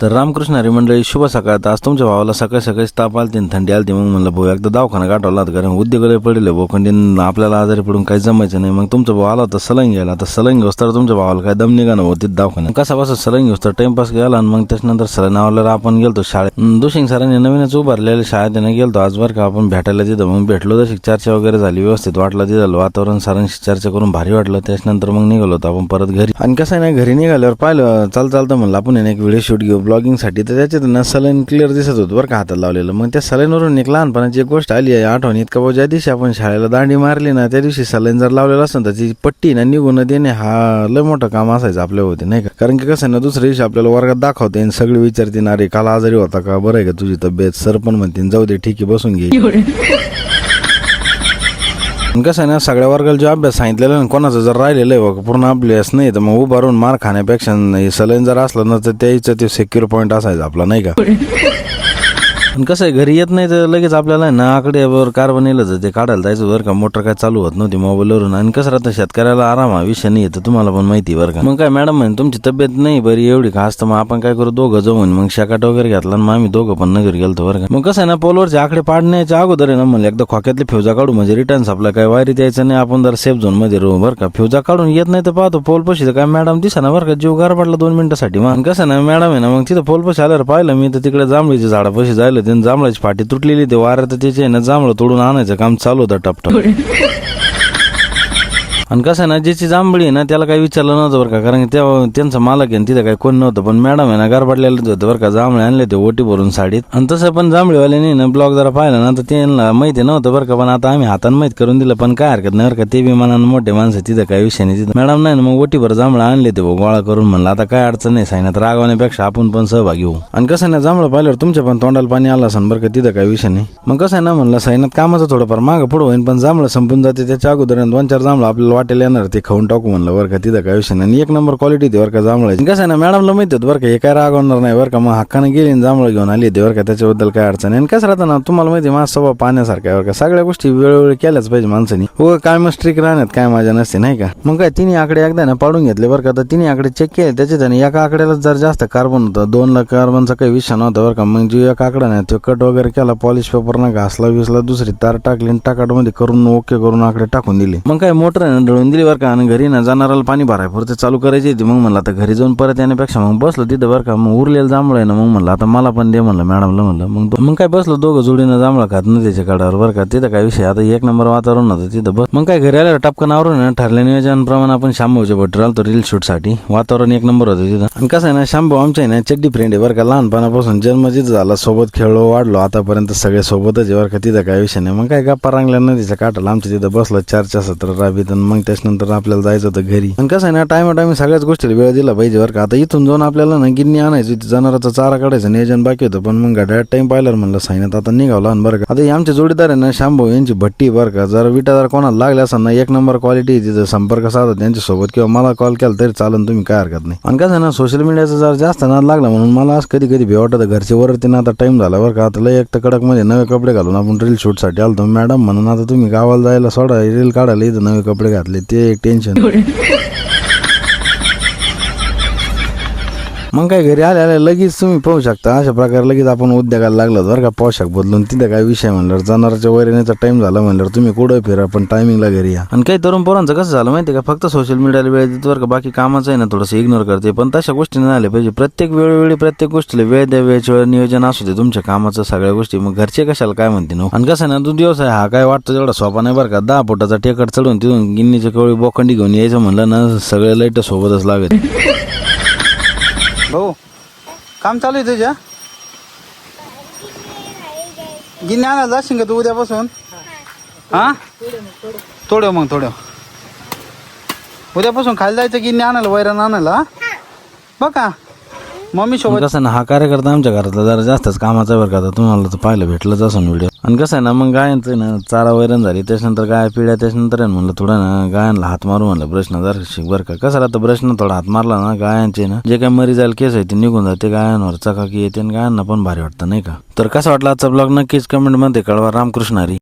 तर रामकृष्ण हरी मंडळी, शुभ सकाळ. आज तुमच्या भावाला सकाळी सकाळी ताप आलती आणि थंडी आलती. मग म्हणलं भाऊ एकदा दवाखाना गाठवला होता, कारण उद्योगाला पडले भोखंडीन आपल्याला आजारी पडून काही जमायचं नाही. मग तुमचा भाऊ आला होता सलंग घ्यायला. आता सलंग घेऊस तर तुमच्या भावाला काय दम निघाणं होती दवाखान्यात. कसा बसा सलंग घेऊस तर टाइमपास गेला. आणि मग त्याच्यानंतर सलंग आवडल्यावर आपण गेलतो शाळेत. दुशिंग सरांनी नवीनच उभारलेल्या शाळेत गेलतो आज बरं का आपण भेटायला तिथं. मग भेटलो तशी चर्चा वगैरे झाली, व्यवस्थित वाटलं तिथं वातावरण. सरांशी चर्चा करून भारी वाटलं. त्याच्यानंतर मग निघालो होतो आपण परत घरी. आणि कसं नाही, घरी निघाल्यावर पाहिलं चालतं म्हणलं आपण एक व्हिडिओ शूट घेऊ ब्लॉगिंग साठी. तर त्याच्यात ना सलाईन क्लिअर दिसत होतं बरं का हातात लावलेलं. मग त्या सलाईनवरून एक लहानपणाची एक गोष्ट आली आहे आठवणीत का, ज्या दिवशी आपण शाळेला दांडी मारली ना त्या दिवशी सलाईन जर लावलेलं असतं तर ती पट्टी ना निघून देणे हा लय मोठं काम असायचं आपल्या होते नाही का. कारण की कसं ना दुसऱ्या दिवशी आपल्याला वर्गात दाखवते आणि सगळे विचारतील अरे काल आजारी होता का, बरं आहे का तुझी तब्येत. सर पण म्हणतील जाऊ दे ठीक आहे बसून घे. कसं आहे ना, सगळ्या वर्गाला जो अभ्यास सांगितलेला ना कोणाचं जर राहिलेलं आहे पूर्ण अभ्यास नाही तर मग उभारून मार खाण्यापेक्षा सलाईन जर असलं ना तर त्याचं ते सिक्युअर पॉईंट असायचं आपला नाही का. पण कसं आहे घरी येत नाही तर लगेच आपल्याला ना आकडेवर कार्बन येलं ते काढायला जायचं बरं का. मोटर काय चालू होत नव्हती मोबाईलवरून. आणि कसं राहतं शेतकऱ्याला आराम हा विषय नाही येतं, तुम्हाला पण माहिती बरं का. मग काय मॅडम म्हणे तुमची तब्येत नाही बरी एवढी खास, तर मग आपण काय करू दोघं जाऊन. मग शाकाट वगैरे घेतला आणि मग आम्ही दोघं पण नगर गेलतो बरं का. मग कसं आहे ना पोलवरचे आकडे पाडण्याच्या अगोदर आहे ना म्हणलं एकदा खोक्यातले फ्युजा काढू म्हणजे रिटर्न आपला काय वायरीत यायचं नाही, आपण जर सेफ झोन मध्ये राहू बरं का. फ्युजा काढून येत नाही तर पाहतो पोल पशी काय मॅडम दिसा ना बरं का, जीव गार पडला 2 मिनिटासाठी. मग कसं ना मॅडम आहे ना मग तिथं पोल पशी आल्यावर पाहिलं मी तर तिकडे जांभळीच्या झाडापाशी जायला त्यांनी जांभळाची फाटी तुटलेली ते वाऱ्यात त्याचे ना जांभळं तोडून आणायचं काम चालू होतं टपटप. आणि कसं आहे ना ज्याची जांभळी आहे ना त्याला काही विचारलं नव्हतं बरं का, कारण त्यांचा मालक आहे तिथं काही कोण नव्हतं. पण मॅडम आहे ना गारपडलेलं होतं बरं का, जांभळे आणले ते ओटी भरून साडीत. आणि तसं पण जांभळीवाल्याने ना ब्लॉग जरा पाहिलं ना तर त्यांना माहिती नव्हतं बरं का. पण आता आम्ही हातानं माहित करून दिलं, पण काय हरकत नाही बरं का. ते बी मनानं मोठे माणसं तिथं काही विषय नाही. तिथं मॅडम नाही ना मग ओटीभर जांभळं आणले ते गोळा करून. म्हणलं आता काय अडचण नाही, सायनात रागवण्यापेक्षा आपण पण सहभागी होऊ. आणि कसं ना जांभळं पाहिल्यावर तुमच्या पण तोंडाला पाणी आलं असं बरं का, तिथं काही विषय नाही. मग कसं आहे ना म्हणलं सायनात कामाचं थोडंफार मागं पुढं होईन, पण जांभळं संपून जाते त्याच्या अगोदर 2-4 जांभळं आपल्याला वाटेला येणार ते खाऊन टाकू म्हणलं बरं का. तिथं काय विषय नाही, 1 नंबर क्वालिटी ते बरं का जांभळाची. कसं आहे ना मॅडमला माहिती होतं बरं का हे काय रागवणार नाही बरं का. मग हक्कानं गेली जांभळं घेऊन आली ते बरं का, त्याच्याबद्दल काय अडचण आहे. आणि कसं राहतं ना तुम्हाला माहिती माझा स्वभाव पाहण्यासारखा आहे बरं का. सगळ्या गोष्टी वेळोवेळी केल्याच पाहिजे माणसानी. हो काय मग स्ट्रिक राहण्यात काय मजा नसते नाही का. मग काय तिन्ही आकडे एकदा ना पाडून घेतले बरं का. तर तिन्ही आकडे चेक केले त्याच्यात आणि एका आकड्याला जर जास्त कार्बन होतं 2 लाख कार्बनचा काही विषय नव्हता बरं का. मग जो एक आकडा नाही तो कट वगैरे केला, पॉलिश पेपरनं घासला विसला, दुसरी तार टाकली आणि टाकाटमध्ये करून ओके करून आकडे टाकून दिले. मग काय मोटर दळून दिली बरं का. आणि घरी ना जाणाराला पाणी भराय पुरते चालू करायची होती. मग म्हणलं आता घरी जाऊन परत येण्यापेक्षा मग बसलो तिथं बरं का. मग उरलेलं जांभळं आहे ना मग म्हणलं आता मला पण दे म्हणलं मॅडमला म्हणलं. मग काय बसलो दोघं जोडीनं जांभळं खात नदीच्या कडावर बरं का. तिथं काय विषय आता 1 नंबर वातावरण होतं तिथं. बस मग काय घरी आल्यावर टपकन आवरून ठरल्या नियोजनाप्रमाणे आपण शांभूच्या भट्टीवर आलतो रील शूट साठी. वातावरण 1 नंबर होतं तिथं. आणि कसं आहे ना शांभू आमच्या ना चड्डी फ्रेंड आहे बरं का. लहानपणापासून जन्म जिथं झाला सोबत खेळलो वाढलो आतापर्यंत सगळे सोबतच आहे बरं का. तिथं काय विषय नाही. मग काय गप्पा रांगल्या नदीच्या काठाला आमच्या तिथं बसलं चर्चा सत्र राबीत. आणि मग त्याच्यानंतर आपल्याला जायचं होतं घरी. आणि कसं आहे ना टाइम सगळ्याच गोष्टीला वेळ दिला पाहिजे बरं का. आता इथून जाऊन आपल्याला ना गिन्नी आणायची जनावरांचा चारा काढायचं नियोजन बाकी होतं. पण मग घड्याळ टाइम पाहिलं म्हणलं सायनात आता निघावला बरं का. आता आमचे जोडीदार आहे ना शांभू यांची भट्टी बरं का. जर विटा जर कोणाला लागले असं ना 1 नंबर क्वालिटी तिथं संपर्क साधा त्यांच्यासोबत किंवा मला कॉल केला तरी चालेल, तुम्ही काय हरकत नाही. आणि कसं ना सोशल मीडियाचा जर जास्त नाद लागला म्हणून मला आज कधी भेट वाटतं घरचे वरती ना आता टाइम झाला बरं का. आता एक तर कडक मध्ये नवे कपडे घालून आपण रील शूट साठी आलतो. मॅडम म्हणून आता तुम्ही गावाला जायला सोडा रील काढायला इथं नवे कपडे घातले ते एक टेन्शन. मग काय घरी आल्या लगेच तुम्ही पाहू शकता अशा प्रकारे लगेच आपण उद्योगाला लागलो बरं का. पोशाख बदलून तिथं काय विषय म्हणल्यावर जनावरांच्या वैरणीचा टाइम झाला म्हणल्यावर तुम्ही कुठं फिरा पण टायमिंगला घरी या. आणि काही तरुण पोरांचं कसं झालं माहिती का, फक्त सोशल मीडियाला वेळ देतो बरं का, बाकी कामाचं आहे ना थोडंसं इग्नोर करते. पण तशा गोष्टी नाही आल्या पाहिजे. प्रत्येक वेळोवेळी प्रत्येक गोष्टीला वेळ द्या, वेळच्या वेळ नियोजन असू दे तुमच्या कामाचं सगळ्या गोष्टी. मग घरचे कशाला काय म्हणते ना. आणि कसं ना दूध व्यवसाय हा काय वाटतं तेवढा सोपा नाही बरं का. 10 फुटाचा टेकट चढून तिथून गिन्नीच्या कवळी बोखंडी घेऊन यायचं म्हणलं ना सगळे लाईट सोबतच लागत. भाऊ काम चालू आहे तुझ्या गिन्नी आणायला जाशील का तू उद्यापासून. हा थोडं मग थोडं उद्यापासून खाली जायचं गिन्नी आणायला वैरण आणायला बघा मम्मी सोबत. कसं ना हा कार्यकर्ता आमच्या घरातला जरा जास्तच कामाचा बरं का. तुम्हाला तर पाहिलं भेटलंच असं व्हिडिओ. आणि कसं आहे ना मग गायांचं ना चारा वैरण झाली त्याच्यानंतर गाय पिढ्या त्याच्यानंतर म्हणलं थोडं ना गायांना हात मारू म्हणलं ब्रशनं जर शिक बरं का. कसं राहतं ब्रशनं थोडा हात मारला ना गायांचे ना जे काही मरी जायला केस आहे ते निघून जाते गायांवर चकाकी येते आणि गायांना पण भारी वाटतं नाही का. तर कसा वाटला आजचा ब्लॉग नक्कीच कमेंट मध्ये कळवा. रामकृष्ण हरी.